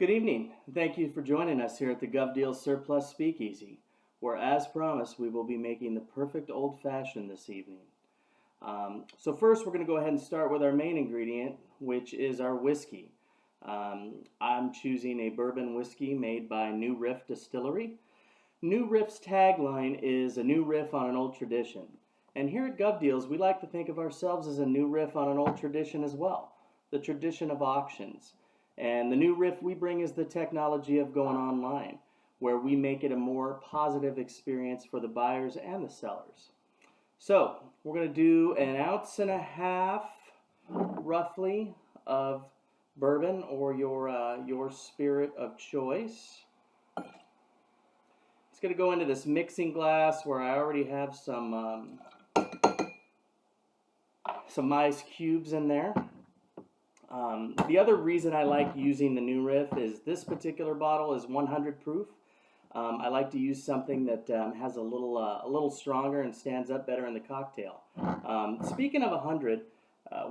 Good evening. Thank you for joining us here at the GovDeals Surplus Speakeasy, where, as promised, we will be making the perfect old-fashioned this evening. So first, we're going to go ahead and start with our main ingredient, which is our whiskey. I'm choosing a bourbon whiskey made by New Riff Distillery. New Riff's tagline is a new riff on an old tradition. And here at GovDeals, we like to think of ourselves as a new riff on an old tradition as well, the tradition of auctions. And the new riff we bring is the technology of going online, where we make it a more positive experience for the buyers and the sellers. So we're going to do 1.5 ounces, roughly, of bourbon or your spirit of choice. It's going to go into this mixing glass where I already have some ice cubes in there. The other reason I like using the New Riff is this particular bottle is 100 proof. I like to use something that has a little stronger and stands up better in the cocktail. Speaking of 100,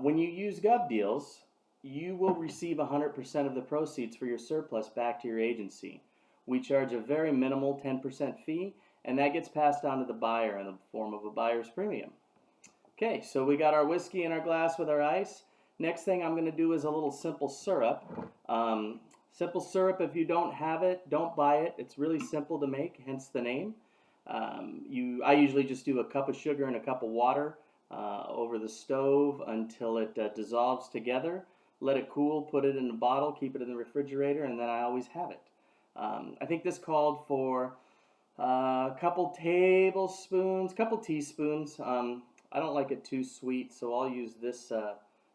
when you use GovDeals, you will receive 100% of the proceeds for your surplus back to your agency. We charge a very minimal 10% fee, and that gets passed on to the buyer in the form of a buyer's premium. Okay, so we got our whiskey in our glass with our ice. Next thing I'm going to do is a little simple syrup. Simple syrup, if you don't have it, don't buy it. It's really simple to make, hence the name. I usually just do a cup of sugar and a cup of water over the stove until it dissolves together. Let it cool, put it in a bottle, keep it in the refrigerator, and then I always have it. I think this called for a couple teaspoons. I don't like it too sweet, so I'll use this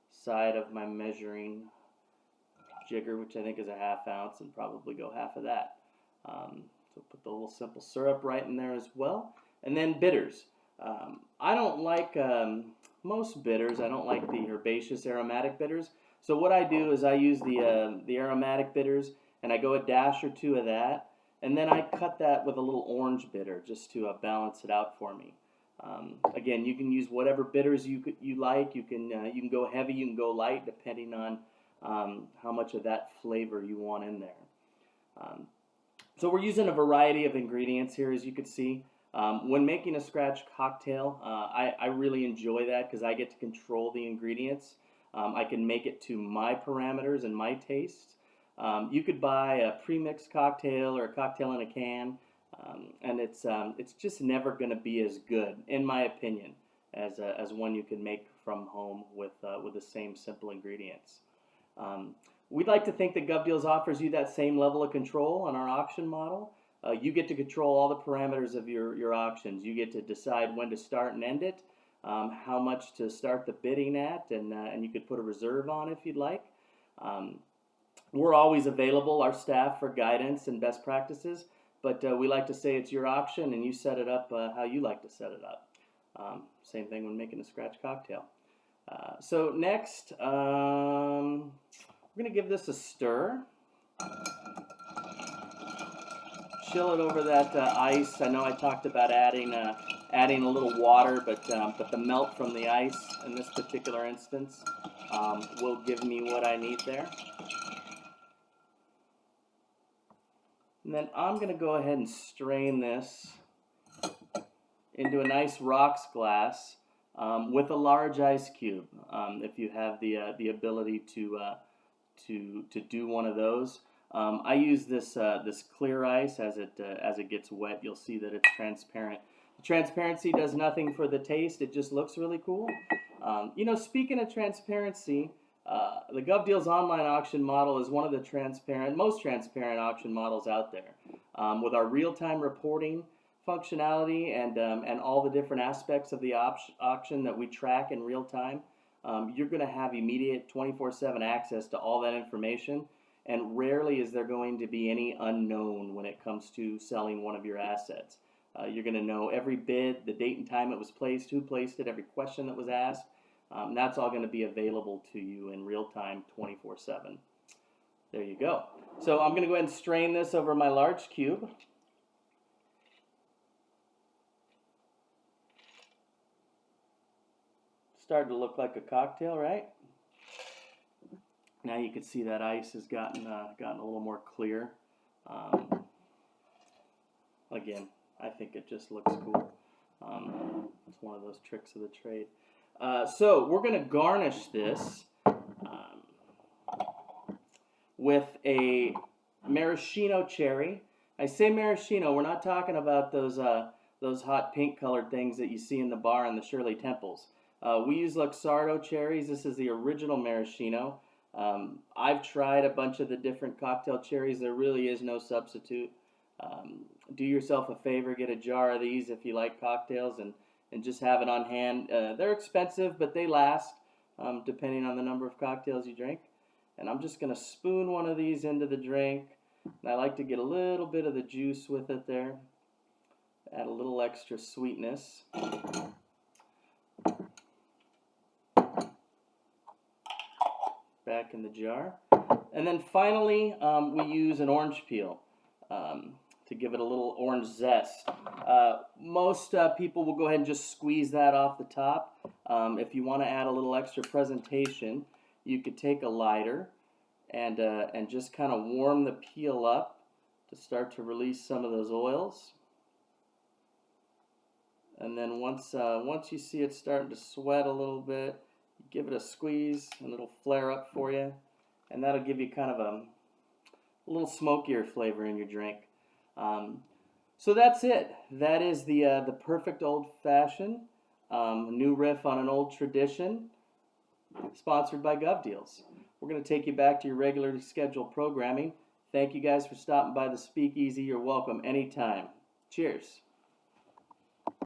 side of my measuring jigger, which I think is a 1/2 ounce, and probably go half of that. So put the little simple syrup right in there as well. And then bitters. I don't like most bitters. I don't like the herbaceous aromatic bitters. So what I do is I use the aromatic bitters, and I go a dash or two of that, and then I cut that with a little orange bitter just to balance it out for me. Again, you can use whatever bitters you like. You can go heavy, you can go light, depending on how much of that flavor you want in there. So we're using a variety of ingredients here, as you can see. When making a scratch cocktail, I really enjoy that because I get to control the ingredients. I can make it to my parameters and my tastes. You could buy a pre-mixed cocktail or a cocktail in a can. And it's just never going to be as good, in my opinion, as one you can make from home with the same simple ingredients. We'd like to think that GovDeals offers you that same level of control on our auction model. You get to control all the parameters of your auctions. You get to decide when to start and end it, how much to start the bidding at, and you could put a reserve on if you'd like. We're always available, our staff, for guidance and best practices. But we like to say it's your auction, and you set it up how you like to set it up. Same thing when making a scratch cocktail. So next, we're going to give this a stir. Chill it over that ice. I know I talked about adding a little water, but the melt from the ice in this particular instance will give me what I need there. And then I'm going to go ahead and strain this into a nice rocks glass with a large ice cube. If you have the ability to do one of those, I use this clear ice as it gets wet. You'll see that it's transparent. The transparency does nothing for the taste. It just looks really cool. Speaking of transparency. The GovDeals online auction model is one of the most transparent auction models out there. With our real-time reporting functionality and all the different aspects of the auction that we track in real time, you're going to have immediate 24/7 access to all that information, and rarely is there going to be any unknown when it comes to selling one of your assets. You're going to know every bid, the date and time it was placed, who placed it, every question that was asked. That's all going to be available to you in real time, 24/7. There you go. So I'm going to go ahead and strain this over my large cube. Starting to look like a cocktail, right? Now you can see that ice has gotten a little more clear. Again, I think it just looks cool. It's one of those tricks of the trade. So we're going to garnish this with a maraschino cherry. I say maraschino, we're not talking about those hot pink colored things that you see in the bar in the Shirley Temples. We use Luxardo cherries. This is the original maraschino. I've tried a bunch of the different cocktail cherries. There really is no substitute. Do yourself a favor, get a jar of these if you like cocktails, and just have it on hand. They're expensive, but they last, depending on the number of cocktails you drink. And I'm just going to spoon one of these into the drink. And I like to get a little bit of the juice with it there. Add a little extra sweetness. Back in the jar. And then finally, we use an orange peel to give it a little orange zest. Most people will go ahead and just squeeze that off the top. If you want to add a little extra presentation, you could take a lighter and just kind of warm the peel up to start to release some of those oils. And then once you see it starting to sweat a little bit, give it a squeeze and it'll flare up for you. And that'll give you kind of a little smokier flavor in your drink. So that's it. That is the perfect old-fashioned new riff on an old tradition, sponsored by GovDeals. We're going to take you back to your regularly scheduled programming. Thank you guys for stopping by the Speakeasy. You're welcome anytime. Cheers.